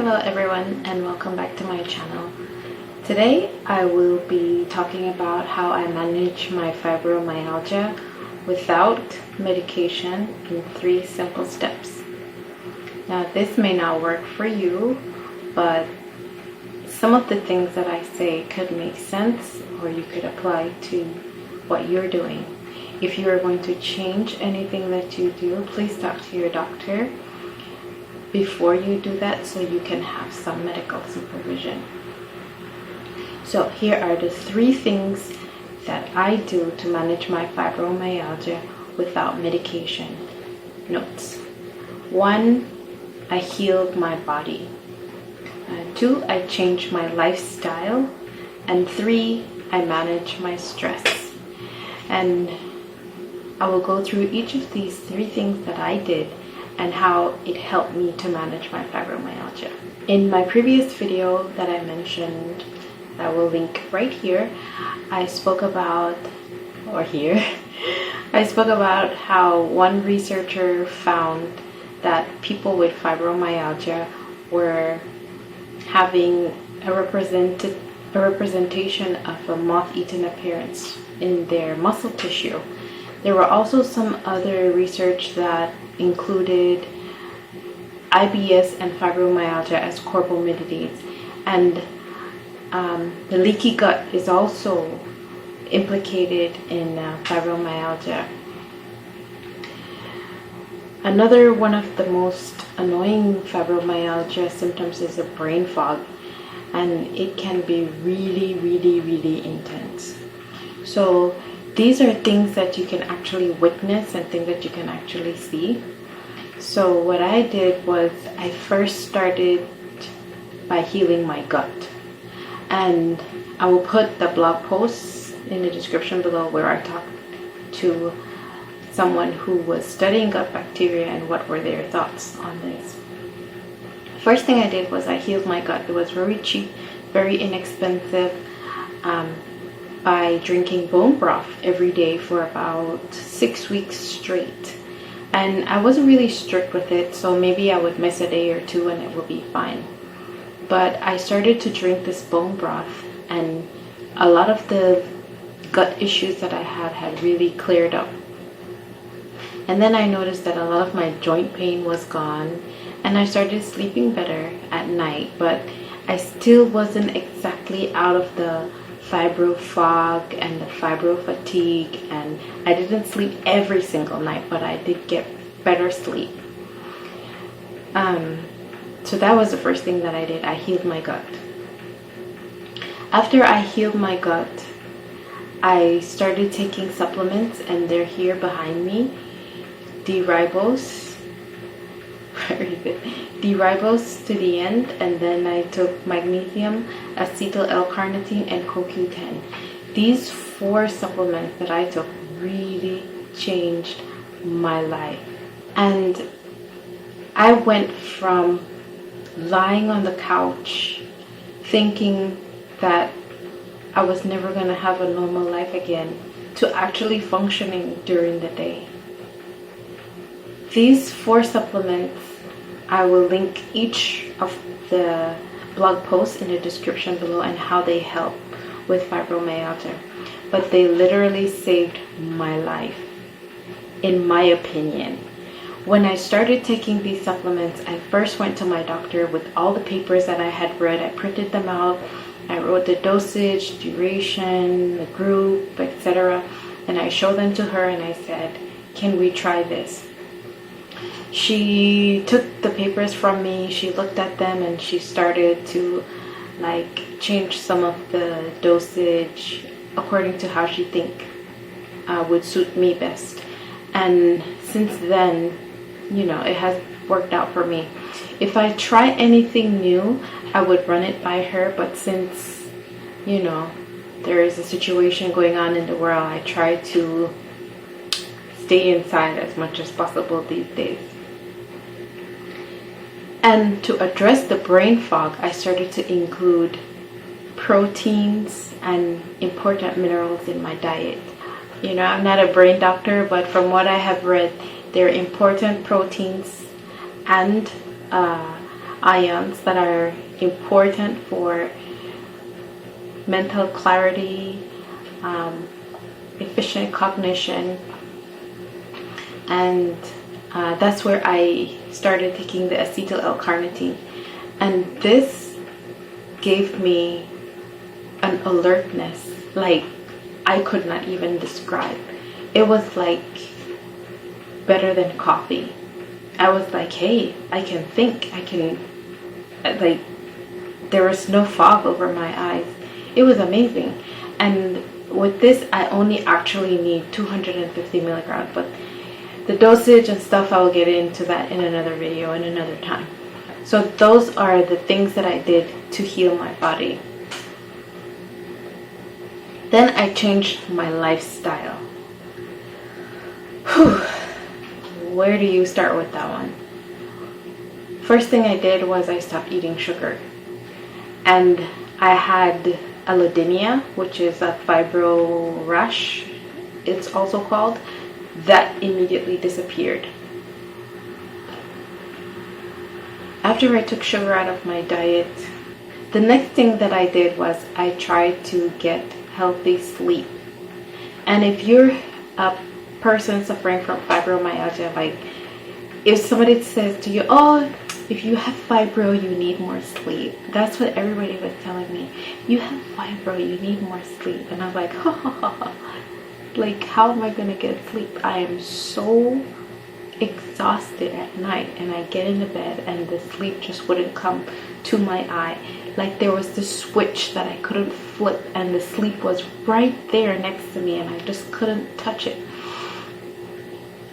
Hello everyone and welcome back to my channel. Today I will be talking about how I manage my fibromyalgia without medication in 3 simple steps. Now this may not work for you, but some of the things that I say could make sense or you could apply to what you're doing. If you are going to change anything that you do, please talk to your doctor before you do that so you can have some medical supervision. So here are the 3 things that I do to manage my fibromyalgia without medication. Notes. 1, I healed my body. 2, I changed my lifestyle. And 3, I manage my stress. And I will go through each of these 3 things that I did and how it helped me to manage my fibromyalgia. In my previous video that I mentioned, I will link right here, I spoke about how one researcher found that people with fibromyalgia were having a representation of a moth-eaten appearance in their muscle tissue. There were also some other research that included IBS and fibromyalgia as comorbidities, and the leaky gut is also implicated in fibromyalgia. Another one of the most annoying fibromyalgia symptoms is a brain fog, and it can be really intense. So these are things that you can actually witness and things that you can actually see. So what I did was I first started by healing my gut. And I will put the blog posts in the description below where I talked to someone who was studying gut bacteria and what were their thoughts on this. First thing I did was I healed my gut. It was very cheap, very inexpensive, by drinking bone broth every day for about 6 weeks straight. And I wasn't really strict with it, so maybe I would miss a day or 2 and it would be fine. But I started to drink this bone broth, and a lot of the gut issues that I had really cleared up. And then I noticed that a lot of my joint pain was gone, and I started sleeping better at night, but I still wasn't exactly out of the fibro fog and the fibro fatigue, and I didn't sleep every single night, but I did get better sleep. So that was the first thing that I did. I healed my gut. After I healed my gut, I started taking supplements, and they're here behind me. D-ribose, where is it? D-ribose to the end, and then I took magnesium, acetyl-l, carnitine, and CoQ10. These 4 supplements that I took really changed my life. And I went from lying on the couch thinking that I was never going to have a normal life again to actually functioning during the day. These 4 supplements, I will link each of the blog posts in the description below and how they help with fibromyalgia. But they literally saved my life, in my opinion. When I started taking these supplements, I first went to my doctor with all the papers that I had read. I printed them out. I wrote the dosage, duration, the group, etc. And I showed them to her and I said, "Can we try this?" She took the papers from me, she looked at them, and she started to change some of the dosage according to how she think would suit me best. And since then, it has worked out for me. If I try anything new, I would run it by her, but since there is a situation going on in the world, I try to stay inside as much as possible these days. And to address the brain fog, I started to include proteins and important minerals in my diet. I'm not a brain doctor, but from what I have read, there are important proteins and ions that are important for mental clarity, efficient cognition, and that's where I started taking the acetyl-l carnitine. And this gave me an alertness like I could not even describe. It was like better than coffee. I was like, hey, I can think, I can, like, there was no fog over my eyes. It was amazing. And with this, I only actually need 250 milligrams, but the dosage and stuff, I will get into that in another video in another time. So those are the things that I did to heal my body. Then I changed my lifestyle. Whew. Where do you start with that one? First thing I did was I stopped eating sugar. And I had allodynia, which is a fibro rash, it's also called, that immediately disappeared. After I took sugar out of my diet, the next thing that I did was I tried to get healthy sleep. And if you're a person suffering from fibromyalgia, like if somebody says to you, oh, if you have fibro, you need more sleep. That's what everybody was telling me. You have fibro, you need more sleep. And I was like, ha ha ha ha. Like, how am I gonna get sleep? I am so exhausted at night, and I get into bed and the sleep just wouldn't come to my eye. Like there was this switch that I couldn't flip, and the sleep was right there next to me and I just couldn't touch it.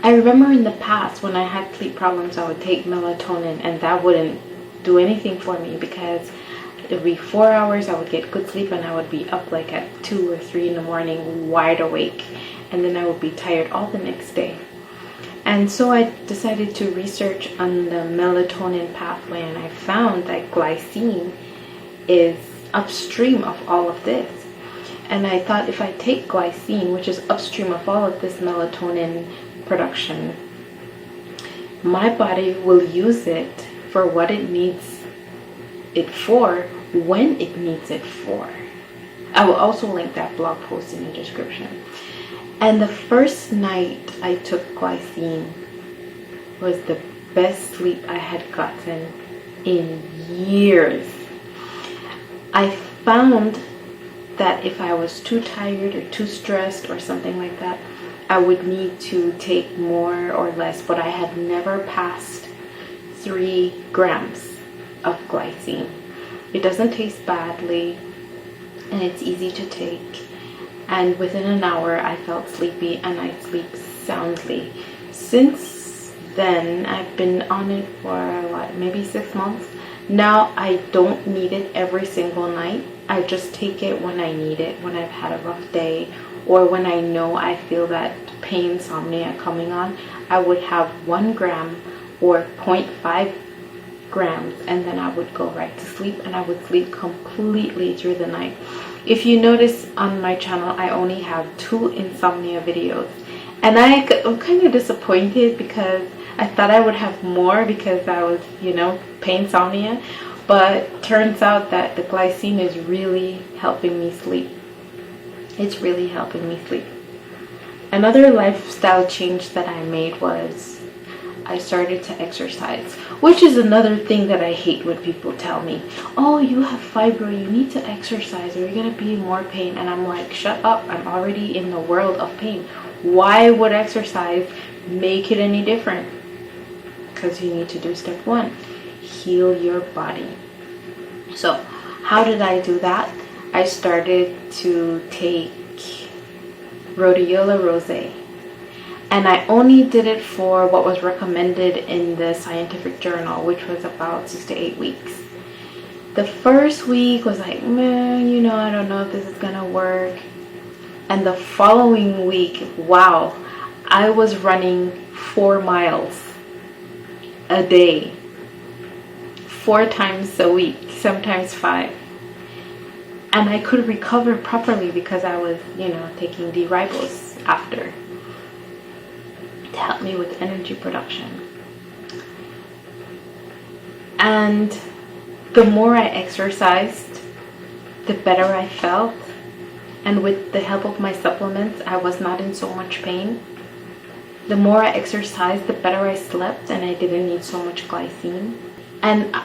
I remember in the past when I had sleep problems, I would take melatonin and that wouldn't do anything for me, because every 4 hours I would get good sleep and I would be up like at 2 or 3 in the morning wide awake, and then I would be tired all the next day. And so I decided to research on the melatonin pathway, and I found that glycine is upstream of all of this. And I thought, if I take glycine, which is upstream of all of this melatonin production, my body will use it for what it needs it for, when it needs it for. I will also link that blog post in the description. And the first night I took glycine was the best sleep I had gotten in years. I found that if I was too tired or too stressed or something like that, I would need to take more or less, but I had never passed 3 grams of glycine. It doesn't taste badly and it's easy to take. And within an hour I felt sleepy and I sleep soundly. Since then I've been on it for what, maybe 6 months. Now I don't need it every single night. I just take it when I need it, when I've had a rough day, or when I know I feel that pain insomnia coming on. I would have 1 gram or 0.5 grams, and then I would go right to sleep, and I would sleep completely through the night. If you notice on my channel, I only have 2 insomnia videos, and I'm kind of disappointed because I thought I would have more, because I was, pain insomnia, but turns out that the glycine is really helping me sleep. It's really helping me sleep. Another lifestyle change that I made was I started to exercise, which is another thing that I hate when people tell me, oh, you have fibro, you need to exercise or you're going to be in more pain. And I'm like, shut up, I'm already in the world of pain. Why would exercise make it any different? Because you need to do step 1, heal your body. So how did I do that? I started to take rhodiola rosé. And I only did it for what was recommended in the scientific journal, which was about 6 to 8 weeks. The first week was like, man, I don't know if this is gonna work. And the following week, wow, I was running 4 miles a day, 4 times a week, sometimes 5. And I could recover properly because I was, taking D-ribose after, to help me with energy production. And the more I exercised, the better I felt. And with the help of my supplements, I was not in so much pain. The more I exercised, the better I slept, and I didn't need so much glycine. And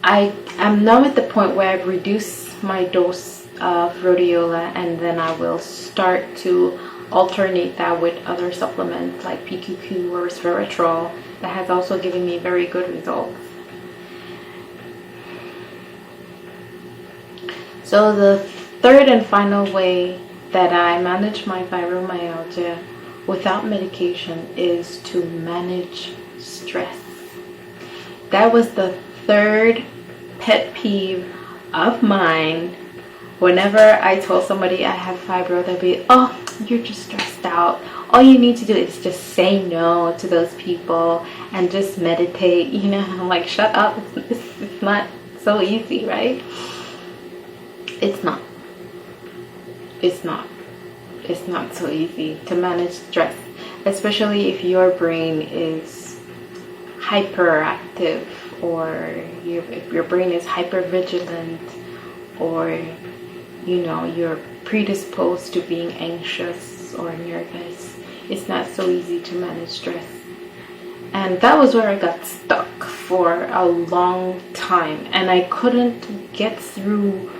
I am now at the point where I've reduced my dose of rhodiola, and then I will start to alternate that with other supplements like PQQ or resveratrol that has also given me very good results. So the third and final way that I manage my fibromyalgia without medication is to manage stress. That was the third pet peeve of mine. Whenever I told somebody I have fibro, they'd be, oh, you're just stressed out. All you need to do is just say no to those people and just meditate. You know, I'm like, shut up. It's not so easy, right? It's not. It's not. It's not so easy to manage stress, especially if your brain is hyperactive, or if your brain is hypervigilant, or you know, you're predisposed to being anxious or nervous. It's not so easy to manage stress. And that was where I got stuck for a long time, and I couldn't get through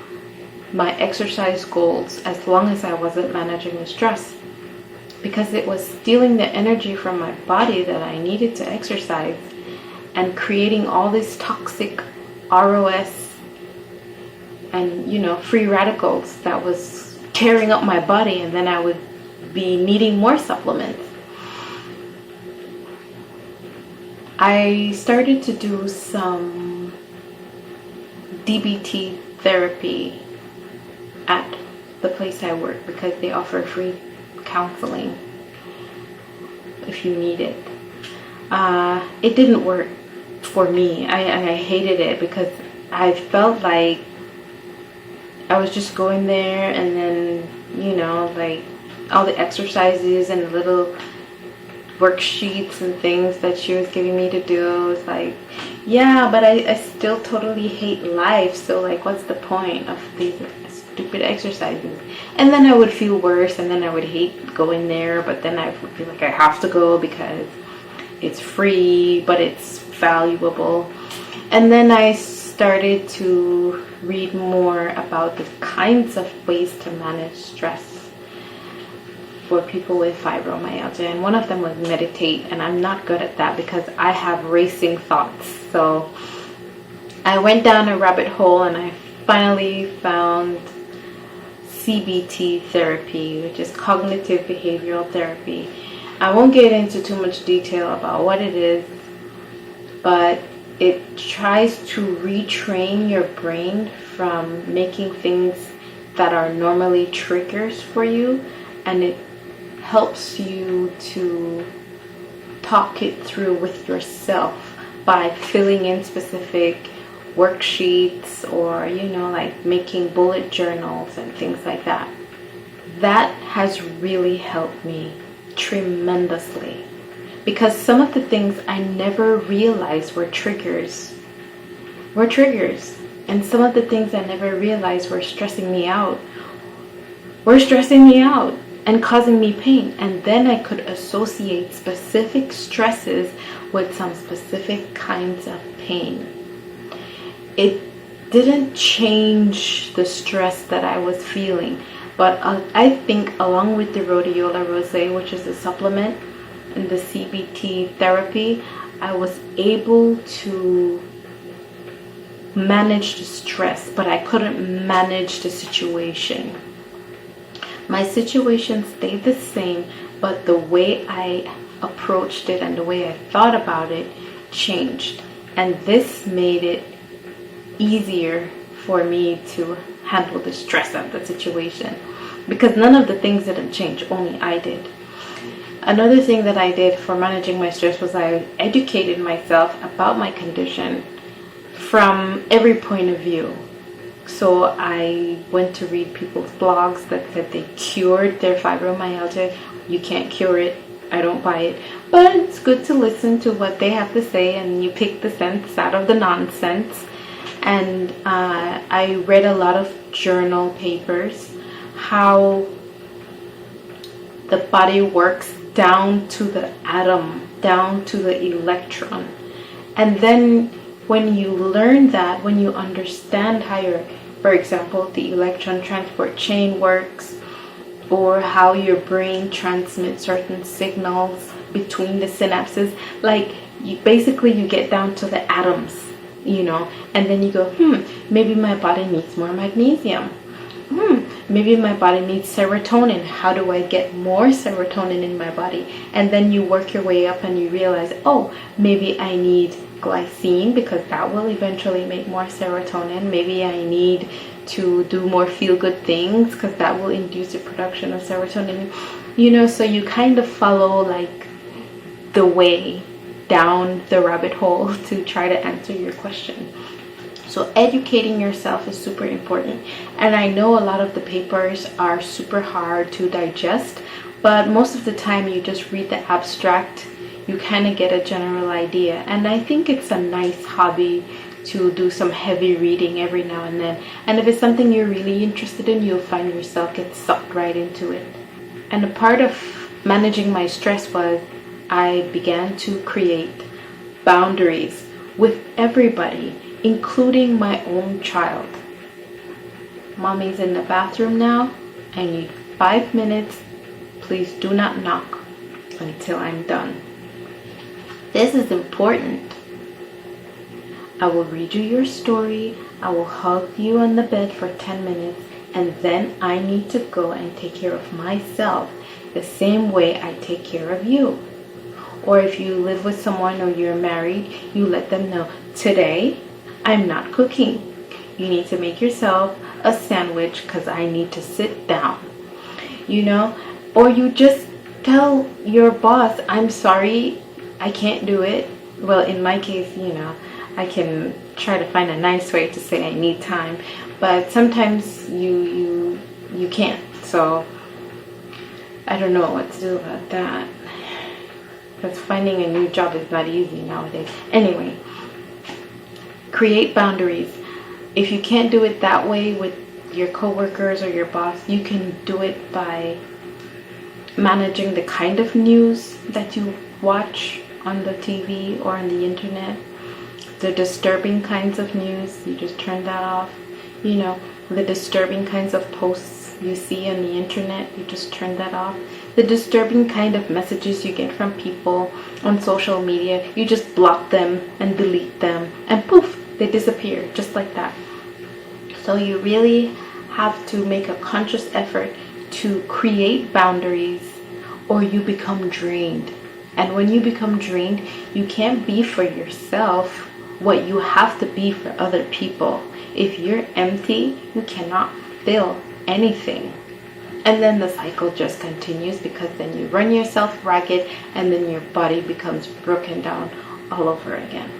my exercise goals as long as I wasn't managing the stress, because it was stealing the energy from my body that I needed to exercise and creating all this toxic ROS and, you know, free radicals that was tearing up my body, and then I would be needing more supplements. I started to do some DBT therapy at the place I work because they offer free counseling if you need it. It didn't work for me. I hated it because I felt like I was just going there, and then, you know, like all the exercises and the little worksheets and things that she was giving me to do, was like, yeah, but I still totally hate life, so like what's the point of these stupid exercises? And then I would feel worse, and then I would hate going there, but then I would feel like I have to go because it's free, but it's valuable. And then I started to read more about the kinds of ways to manage stress for people with fibromyalgia, and one of them was meditate, and I'm not good at that because I have racing thoughts. So I went down a rabbit hole, and I finally found CBT therapy, which is cognitive behavioral therapy. I won't get into too much detail about what it is, but it tries to retrain your brain from making things that are normally triggers for you, and it helps you to talk it through with yourself by filling in specific worksheets, or, you know, like making bullet journals and things like that. That has really helped me tremendously, because some of the things I never realized were triggers, and some of the things I never realized were stressing me out and causing me pain. And then I could associate specific stresses with some specific kinds of pain. It didn't change the stress that I was feeling, but I think along with the rhodiola rosé, which is a supplement, and the CBT therapy, I was able to manage the stress, but I couldn't manage the situation. My situation stayed the same, but the way I approached it and the way I thought about it changed. And this made it easier for me to handle the stress of the situation, because none of the things didn't change, only I did. Another thing that I did for managing my stress was I educated myself about my condition from every point of view. So I went to read people's blogs that said they cured their fibromyalgia. You can't cure it. I don't buy it. But it's good to listen to what they have to say, and you pick the sense out of the nonsense. And I read a lot of journal papers, how the body works down to the atom, down to the electron. And then when you learn that, when you understand how your, for example, the electron transport chain works, or how your brain transmits certain signals between the synapses, like you get down to the atoms, you know, and then you go, maybe my body needs more magnesium. Maybe my body needs serotonin. How do I get more serotonin in my body? And then you work your way up and you realize, oh, maybe I need glycine because that will eventually make more serotonin. Maybe I need to do more feel-good things because that will induce the production of serotonin. You know, so you kind of follow like the way down the rabbit hole to try to answer your question. So educating yourself is super important. And I know a lot of the papers are super hard to digest, but most of the time you just read the abstract, you kind of get a general idea. And I think it's a nice hobby to do some heavy reading every now and then. And if it's something you're really interested in, you'll find yourself get sucked right into it. And a part of managing my stress was I began to create boundaries with everybody, including my own child. Mommy's in the bathroom now. I need 5 minutes. Please do not knock until I'm done. This is important. I will read you your story. I will hug you on the bed for 10 minutes, and then I need to go and take care of myself the same way I take care of you. Or if you live with someone or you're married, you let them know, today I'm not cooking. You need to make yourself a sandwich because I need to sit down. You know, or you just tell your boss, I'm sorry, I can't do it. Well, in my case, you know, I can try to find a nice way to say I need time, but sometimes you can't. So I don't know what to do about that, because finding a new job is not easy nowadays. Anyway, create boundaries. If you can't do it that way with your coworkers or your boss, you can do it by managing the kind of news that you watch on the TV or on the internet. The disturbing kinds of news, you just turn that off. You know, the disturbing kinds of posts you see on the internet, you just turn that off. The disturbing kind of messages you get from people on social media, you just block them and delete them, and poof, they disappear just like that. So you really have to make a conscious effort to create boundaries, or you become drained. And when you become drained, you can't be for yourself what you have to be for other people. If you're empty, you cannot fill anything. And then the cycle just continues, because then you run yourself ragged and then your body becomes broken down all over again.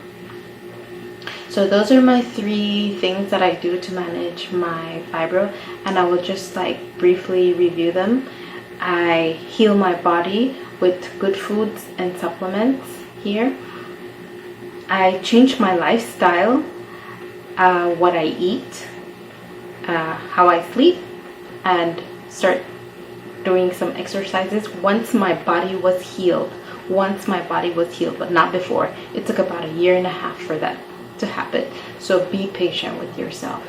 So those are my 3 things that I do to manage my fibro, and I will just like briefly review them. I heal my body with good foods and supplements here. I change my lifestyle, what I eat, how I sleep, and start doing some exercises once my body was healed. But not before. It took about 1.5 years for that to happen. So be patient with yourself.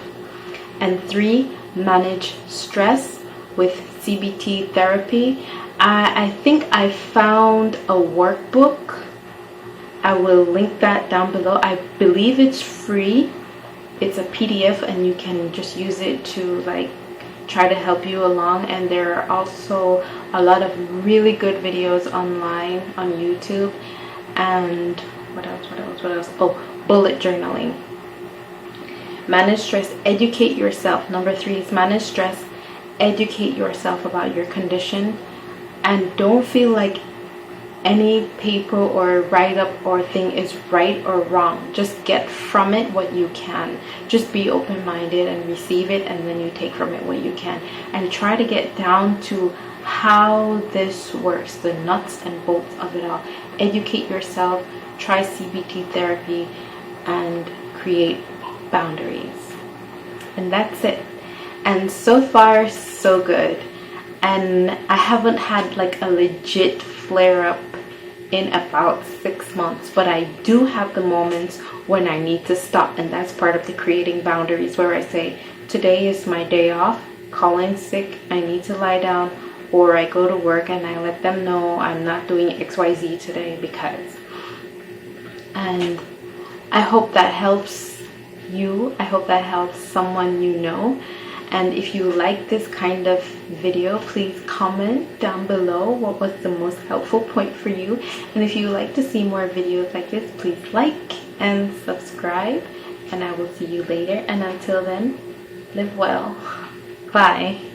And 3, manage stress with CBT therapy. I think I found a workbook. I will link that down below. I believe it's free. It's a PDF and you can just use it to like try to help you along. And there are also a lot of really good videos online on YouTube. And what else? Oh, bullet journaling. Manage stress, educate yourself. Number 3 is manage stress, educate yourself about your condition, and don't feel like any paper or write-up or thing is right or wrong. Just get from it what you can. Just be open-minded and receive it, and then you take from it what you can. And try to get down to how this works, the nuts and bolts of it all. Educate yourself, try CBT therapy, and create boundaries. And that's it. And so far, so good. And I haven't had like a legit flare-up in about 6 months, but I do have the moments when I need to stop, and that's part of the creating boundaries, where I say, today is my day off, call in sick, I need to lie down, or I go to work and I let them know I'm not doing XYZ today because. And I hope that helps you. I hope that helps someone you know. And if you like this kind of video, please comment down below what was the most helpful point for you. And if you would like to see more videos like this, please like and subscribe. And I will see you later. And until then, live well. Bye.